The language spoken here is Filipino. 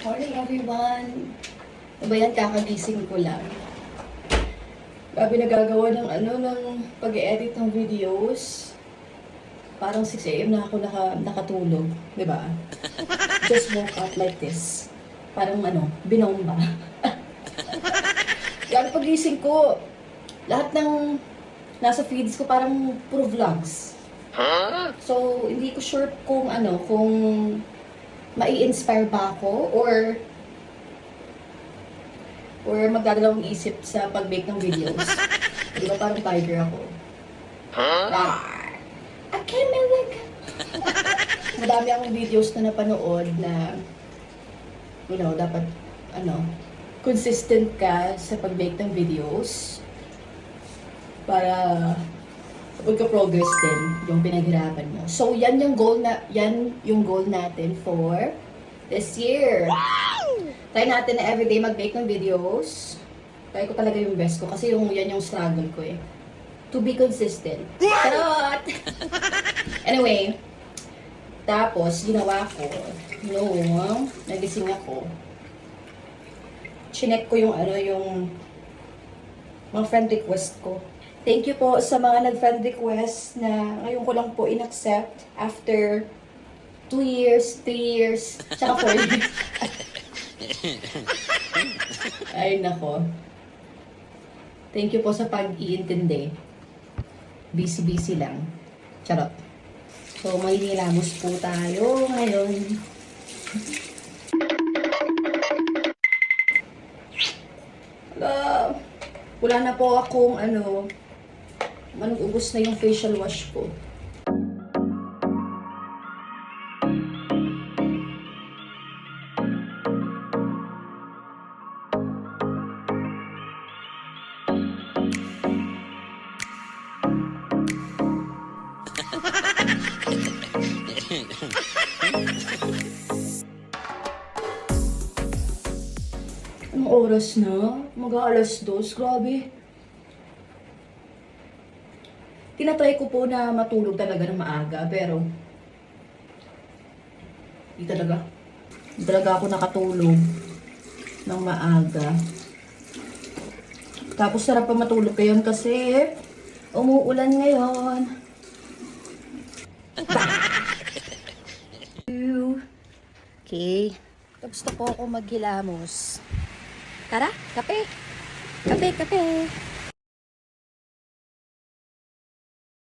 Morning everyone! Ano ba yan? Kakagising ko lang. Grabe nagagawa ng pag-edit ng videos. Parang 6 AM na ako nakatulog. Diba? Just woke up like this. Parang binomba. Grabe pagising ko. Lahat ng nasa feeds ko parang puro vlogs. So, hindi ko sure kung mai-inspire ba ako or magdadalawang isip sa pag-make ng videos. Di ba parang tiger ako? I can't make Madami akong videos na napanood na dapat consistent ka sa pag-make ng videos para magka-progress din yung pinaghirapan mo. So, yan yung goal natin for this year. Try natin na everyday mag-make ng videos. Try ko talaga yung best ko kasi yan yung struggle ko eh. To be consistent. Charot! Anyway, tapos ginawa ko, nagising ako. Chinek ko yung mga friend request ko. Thank you po sa mga nag-friend request na ngayon ko lang po in-accept after 2 years, 3 years, tsaka 4 years. Ay, nako. Thank you po sa pag-iintindi. Busy-busy lang. Charot. So, may nilamos po tayo ngayon. Wala na po akong ubos na yung facial wash ko. Anong oras na? Mag-aalas 2. Grabe. Tinatry ko po na matulog talaga ng maaga, pero hindi talaga ako nakatulog ng maaga. Tapos sarap pa matulog ngayon kasi umuulan ngayon. Okay. Tapos na po ako maghilamos. Tara, kape! Kape, kape!